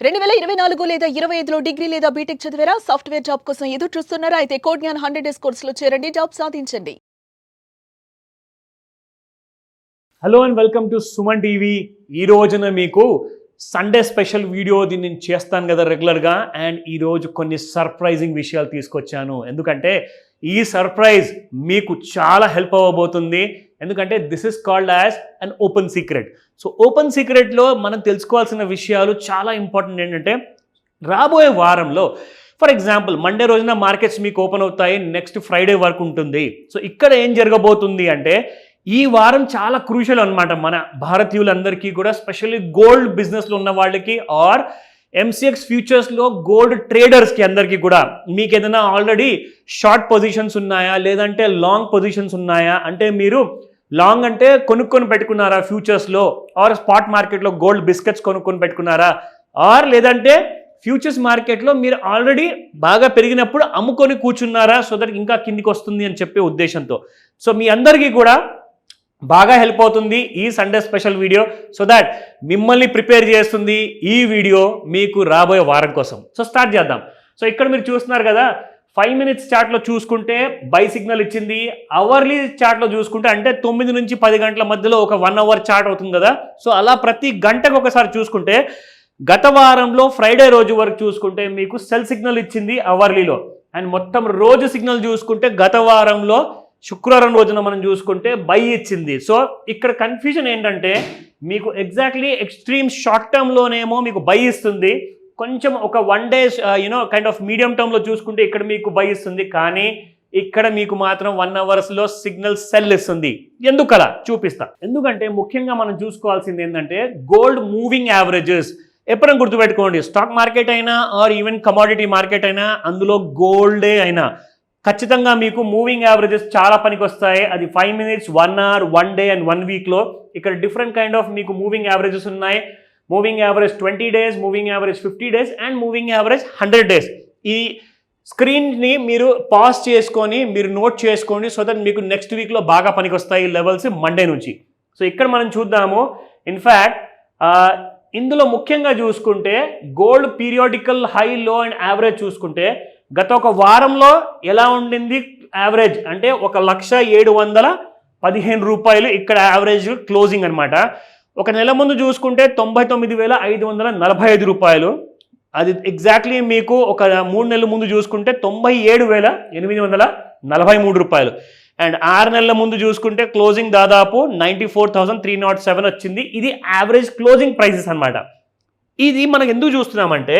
2024 లేదా 25లో డిగ్రీ లేదా బీటెక్ చదివారా? సాఫ్ట్‌వేర్ జాబ్ కోసం ఎదురు చూస్తున్నారా? అయితే కోడ్ జ్ఞాన్ 100 డేస్ కోర్సులో చేరండి, జాబ్ సాధించండి. Hello and welcome to Suman TV. ఈ రోజున మీకు సండే స్పెషల్ వీడియో నేను చేస్తాను కదా రెగ్యులర్గా. అండ్ ఈరోజు కొన్ని సర్ప్రైజింగ్ విషయాలు తీసుకొచ్చాను. ఎందుకంటే ఈ సర్ప్రైజ్ మీకు చాలా హెల్ప్ అవ్వబోతుంది. ఎందుకంటే this is called as an open secret. So open సీక్రెట్లో మనం తెలుసుకోవాల్సిన విషయాలు చాలా ఇంపార్టెంట్. ఏంటంటే రాబోయే వారంలో ఫర్ ఎగ్జాంపుల్ మండే రోజున మార్కెట్స్ మీకు ఓపెన్ అవుతాయి, నెక్స్ట్ ఫ్రైడే వరకు ఉంటుంది. సో ఇక్కడ ఏం జరగబోతుంది అంటే ఈ వారం చాలా క్రూషియల్ అనమాట మన భారతీయులందరికీ కూడా, స్పెషల్లీ గోల్డ్ బిజినెస్లో ఉన్న వాళ్ళకి ఆర్ ఎంసీఎక్స్ ఫ్యూచర్స్లో గోల్డ్ ట్రేడర్స్కి అందరికీ కూడా. మీకు ఏదైనా ఆల్రెడీ షార్ట్ పొజిషన్స్ ఉన్నాయా, లేదంటే లాంగ్ పొజిషన్స్ ఉన్నాయా, అంటే మీరు లాంగ్ అంటే కొనుక్కొని పెట్టుకున్నారా ఫ్యూచర్స్లో, ఆర్ స్పాట్ మార్కెట్లో గోల్డ్ బిస్కెట్స్ కొనుక్కొని పెట్టుకున్నారా, ఆర్ లేదంటే ఫ్యూచర్స్ మార్కెట్లో మీరు ఆల్రెడీ బాగా పెరిగినప్పుడు అమ్ముకొని కూర్చున్నారా, సో దట్ ఇంకా కిందికి వస్తుంది అని చెప్పే ఉద్దేశంతో. సో మీ అందరికీ కూడా బాగా హెల్ప్ అవుతుంది ఈ Sunday special video. So that మిమ్మల్ని ప్రిపేర్ చేస్తుంది ఈ వీడియో మీకు రాబోయే వారం కోసం. సో స్టార్ట్ చేద్దాం. సో ఇక్కడ మీరు చూస్తున్నారు కదా, 5 మినిట్స్ చార్ట్లో చూసుకుంటే బై సిగ్నల్ ఇచ్చింది. అవర్లీ చార్ట్లో చూసుకుంటే అంటే 9 నుంచి 10 గంటల మధ్యలో ఒక 1 అవర్ చార్ట్ అవుతుంది కదా. సో అలా ప్రతి గంటకు ఒకసారి చూసుకుంటే గత వారంలో ఫ్రైడే రోజు వరకు చూసుకుంటే మీకు సెల్ సిగ్నల్ ఇచ్చింది అవర్లీలో. అండ్ మొత్తం రోజు సిగ్నల్ చూసుకుంటే గత వారంలో శుక్రవారం రోజున మనం చూసుకుంటే బై ఇచ్చింది. సో ఇక్కడ కన్ఫ్యూజన్ ఏంటంటే మీకు ఎగ్జాక్ట్లీ ఎక్స్ట్రీమ్ షార్ట్ టర్మ్లోనేమో మీకు బై ఇస్తుంది, కొంచెం ఒక 1 డే కైండ్ ఆఫ్ మీడియం టర్మ్లో చూసుకుంటే ఇక్కడ మీకు బై ఇస్తుంది, కానీ ఇక్కడ మీకు మాత్రం 1 అవర్స్లో సిగ్నల్ సెల్ ఇస్తుంది. ఎందుకలా చూపిస్తా. ఎందుకంటే ముఖ్యంగా మనం చూసుకోవాల్సింది ఏంటంటే గోల్డ్ మూవింగ్ యావరేజెస్. ఎప్పుడైనా గుర్తుపెట్టుకోండి, స్టాక్ మార్కెట్ అయినా ఆర్ ఈవెన్ కమోడిటీ మార్కెట్ అయినా, అందులో గోల్డే అయినా ఖచ్చితంగా మీకు మూవింగ్ యావరేజెస్ చాలా పనికి వస్తాయి. అది 5 మినిట్స్, 1 అవర్, 1 డే అండ్ 1 వీక్లో. ఇక్కడ డిఫరెంట్ కైండ్ ఆఫ్ మీకు మూవింగ్ యావరేజెస్ ఉన్నాయి. Moving average 20 days, moving average 50 days and moving average 100 days. ఈ స్క్రీన్ని మీరు పాజ్ చేసుకొని మీరు నోట్ చేసుకోండి, సో దట్ మీకు నెక్స్ట్ వీక్లో బాగా పనికి వస్తాయి లెవెల్స్ మండే నుంచి. సో ఇక్కడ మనం చూద్దాము. ఇన్ఫ్యాక్ట్ ఇందులో ముఖ్యంగా చూసుకుంటే గోల్డ్ పీరియాడికల్ హై, లో అండ్ యావరేజ్ చూసుకుంటే గత ఒక వారంలో ఎలా ఉండింది యావరేజ్ అంటే 1,715 రూపాయలు ఇక్కడ యావరేజ్ క్లోజింగ్ అనమాట. ఒక నెల ముందు చూసుకుంటే 99,545 రూపాయలు. అది ఎగ్జాక్ట్లీ మీకు ఒక 3 నెలల ముందు చూసుకుంటే 97,843 రూపాయలు. అండ్ 6 నెలల ముందు చూసుకుంటే క్లోజింగ్ దాదాపు 94,307 వచ్చింది. ఇది యావరేజ్ క్లోజింగ్ ప్రైసెస్ అనమాట. ఇది మనం ఎందుకు చూస్తున్నామంటే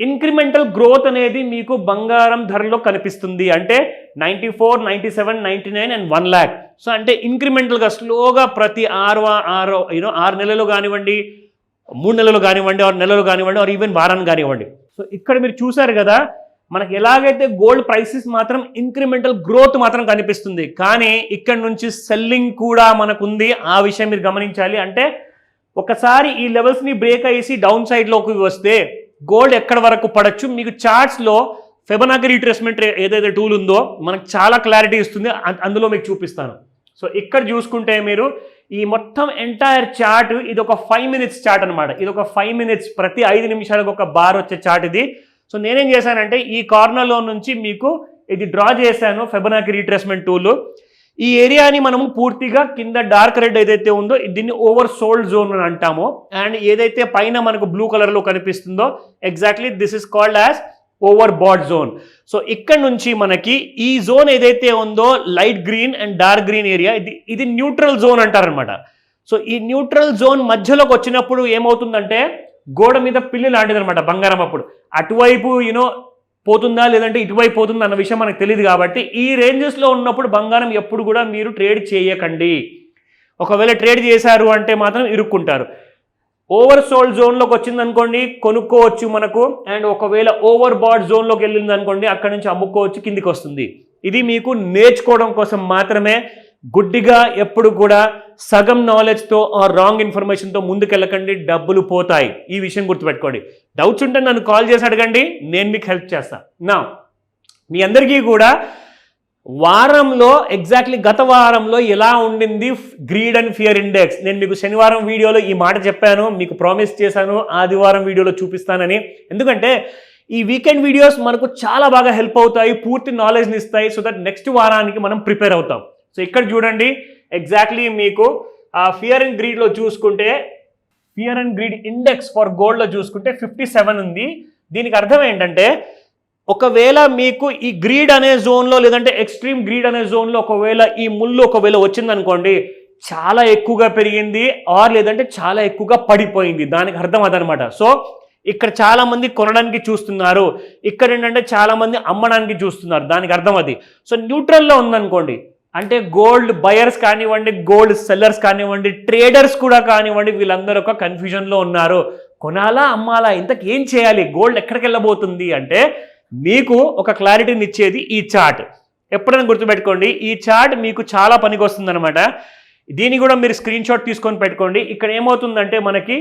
ఇంక్రిమెంటల్ గ్రోత్ అనేది మీకు బంగారం ధరలో కనిపిస్తుంది. అంటే 94, 97, 99 అండ్ 1 lakh. సో అంటే ఇంక్రిమెంటల్గా స్లోగా ప్రతి 6 నెలలు కానివ్వండి, 3 నెలలు కానివ్వండి, 6 నెలలు కానివ్వండి, ఆర్ ఈవెన్ వారాన్ని కానివ్వండి. సో ఇక్కడ మీరు చూసారు కదా, మనకి ఎలాగైతే గోల్డ్ ప్రైసెస్ మాత్రం ఇంక్రిమెంటల్ గ్రోత్ మాత్రం కనిపిస్తుంది, కానీ ఇక్కడ నుంచి సెల్లింగ్ కూడా మనకుంది. ఆ విషయం మీరు గమనించాలి. అంటే ఒకసారి ఈ లెవెల్స్ని బ్రేక్ అయ్యేసి డౌన్ సైడ్లోకి వస్తే గోల్డ్ ఎక్కడ వరకు పడచ్చు, మీకు చార్ట్స్లో ఫెబనాకీ రిట్రేస్మెంట్ ఏదైతే టూల్ ఉందో మనకు చాలా క్లారిటీ ఇస్తుంది. అందులో మీకు చూపిస్తాను. సో ఇక్కడ చూసుకుంటే మీరు ఈ మొత్తం ఎంటైర్ చార్ట్ ఇది ఒక 5 మినిట్స్ చార్ట్ అనమాట. ఇది ఒక 5 మినిట్స్, ప్రతి 5 నిమిషాలకు ఒక బార్ వచ్చే చార్ట్ ఇది. సో నేనేం చేశానంటే ఈ కార్నర్లో నుంచి మీకు ఇది డ్రా చేశాను ఫెబనాకీ రిట్రేస్మెంట్ టూల్. ఈ ఏరియాని మనము పూర్తిగా కింద డార్క్ రెడ్ ఏదైతే ఉందో దీన్ని ఓవర్ సోల్డ్ జోన్ అని అంటాము. అండ్ ఏదైతే పైన మనకు బ్లూ కలర్లో కనిపిస్తుందో exactly this is called as over bat zone. So ఇక్కడ నుంచి మనకి ఈ జోన్ ఏదైతే ఉందో light green and dark green area, ఇది న్యూట్రల్ జోన్ అంటారనమాట. సో ఈ న్యూట్రల్ జోన్ మధ్యలోకి వచ్చినప్పుడు ఏమవుతుందంటే గోడ మీద పిల్లి లాంటిది అనమాట బంగారం. అప్పుడు అటువైపు పోతుందా లేదంటే ఇటువైపు పోతుందా అన్న విషయం మనకు తెలియదు. కాబట్టి ఈ రేంజెస్లో ఉన్నప్పుడు బంగారం ఎప్పుడు కూడా మీరు ట్రేడ్ చేయకండి. ఒకవేళ ట్రేడ్ చేశారు అంటే మాత్రం ఇరుక్కుంటారు. ఓవర్ సోల్డ్ జోన్లోకి వచ్చింది అనుకోండి కొనుక్కోవచ్చు మనకు, అండ్ ఒకవేళ ఓవర్ బాట్ జోన్లోకి వెళ్ళింది అనుకోండి అక్కడ నుంచి అమ్ముకోవచ్చు, కిందికి వస్తుంది. ఇది మీకు నేర్చుకోవడం కోసం మాత్రమే. గుడ్డిగా ఎప్పుడు కూడా సగం నాలెడ్జ్తో రాంగ్ ఇన్ఫర్మేషన్తో ముందుకెళ్ళకండి, డబ్బులు పోతాయి. ఈ విషయం గుర్తుపెట్టుకోండి. డౌట్స్ ఉంటే నన్ను కాల్ చేసి అడగండి, నేను మీకు హెల్ప్ చేస్తాను. నా మీ అందరికీ కూడా వారంలో ఎగ్జాక్ట్లీ గత వారంలో ఎలా ఉండింది గ్రీడ్ అండ్ ఫియర్ ఇండెక్స్. నేను మీకు శనివారం వీడియోలో ఈ మాట చెప్పాను, మీకు ప్రామిస్ చేశాను ఆదివారం వీడియోలో చూపిస్తానని. ఎందుకంటే ఈ వీకెండ్ వీడియోస్ మనకు చాలా బాగా హెల్ప్ అవుతాయి, పూర్తి నాలెడ్జ్ని ఇస్తాయి, సో దట్ నెక్స్ట్ వారానికి మనం ప్రిపేర్ అవుతాం. సో ఇక్కడ చూడండి ఎగ్జాక్ట్లీ మీకు ఫియర్ అండ్ గ్రీడ్లో చూసుకుంటే, fear and greed index for గోల్డ్లో చూసుకుంటే 57 ఉంది. దీనికి అర్థం ఏంటంటే ఒకవేళ మీకు ఈ గ్రీడ్ అనే జోన్లో లేదంటే ఎక్స్ట్రీమ్ గ్రీడ్ అనే జోన్లో ఒకవేళ ఈ ముళ్ళు ఒకవేళ వచ్చిందనుకోండి, చాలా ఎక్కువగా పెరిగింది ఆర్ లేదంటే చాలా ఎక్కువగా పడిపోయింది, దానికి అర్థం అదనమాట. సో ఇక్కడ చాలా మంది కొనడానికి చూస్తున్నారు, ఇక్కడ ఏంటంటే చాలా మంది అమ్మడానికి చూస్తున్నారు, దానికి అర్థం అది. సో న్యూట్రల్లో ఉందనుకోండి, అంటే గోల్డ్ బయర్స్ కానివ్వండి, గోల్డ్ సెల్లర్స్ కానివ్వండి, ట్రేడర్స్ కూడా కానివ్వండి, వీళ్ళందరూ ఒక కన్ఫ్యూజన్లో ఉన్నారు. కొనాలా అమ్మాలా, ఇంతకు ఏం చేయాలి, గోల్డ్ ఎక్కడికి వెళ్ళబోతుంది అంటే మీకు ఒక క్లారిటీని ఇచ్చేది ఈ చార్ట్. ఎప్పుడైనా గుర్తుపెట్టుకోండి, ఈ చార్ట్ మీకు చాలా పనికి వస్తుంది అనమాట. దీన్ని కూడా మీరు స్క్రీన్ షాట్ తీసుకొని పెట్టుకోండి. ఇక్కడ ఏమవుతుందంటే మనకి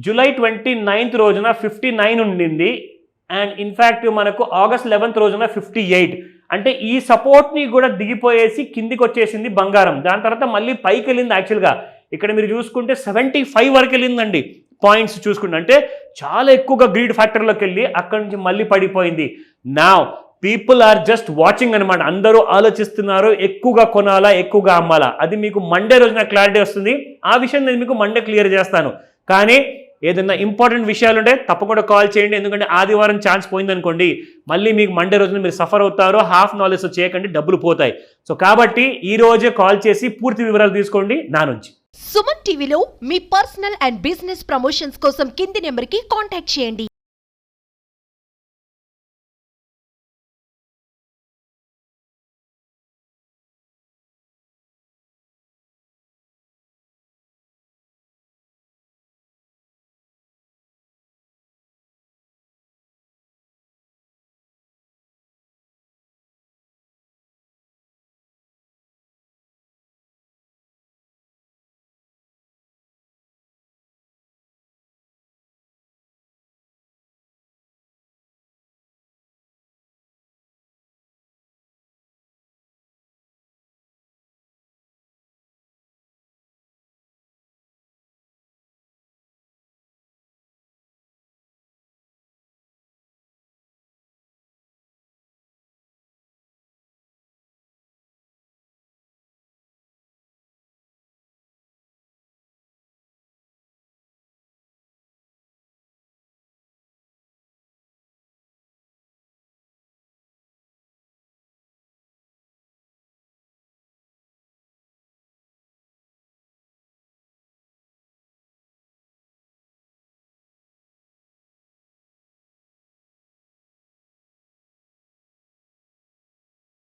జూలై 29 రోజున 59 ఉండింది, అండ్ ఇన్ఫ్యాక్ట్ మనకు ఆగస్ట్ 11 రోజున 58. అంటే ఈ సపోర్ట్ని కూడా దిగిపోయేసి కిందికి వచ్చేసింది బంగారం. దాని తర్వాత మళ్ళీ పైకి వెళ్ళింది. యాక్చువల్గా ఇక్కడ మీరు చూసుకుంటే 75 వరకు వెళ్ళిందండి పాయింట్స్ చూసుకుంటే, అంటే చాలా ఎక్కువగా గ్రీడ్ ఫ్యాక్టర్లోకి వెళ్ళి అక్కడి నుంచి మళ్ళీ పడిపోయింది. Now people are just watching అనమాట, అందరూ ఆలోచిస్తున్నారు ఎక్కువగా కొనాలా ఎక్కువగా అమ్మాలా. అది మీకు మండే రోజున క్లారిటీ వస్తుంది, ఆ విషయం నేను మీకు మండే క్లియర్ చేస్తాను. కానీ ఏదైనా ఇంపార్టెంట్ విషయాలు ఉంటే తప్పకుండా కాల్ చేయండి, ఎందుకంటే ఆదివారం ఛాన్స్ పోయిందనుకోండి మళ్ళీ మీకు మండే రోజున మీరు సఫర్ అవుతారు. హాఫ్ నాలెడ్జ్ చేయకండి, డబ్బులు పోతాయి. సో కాబట్టి ఈ రోజే కాల్ చేసి పూర్తి వివరాలు తీసుకోండి నా నుంచి. సుమన్ టీవీలో మీ పర్సనల్ అండ్ బిజినెస్ ప్రమోషన్స్ కోసం కింది నెంబర్కి కాంటాక్ట్ చేయండి.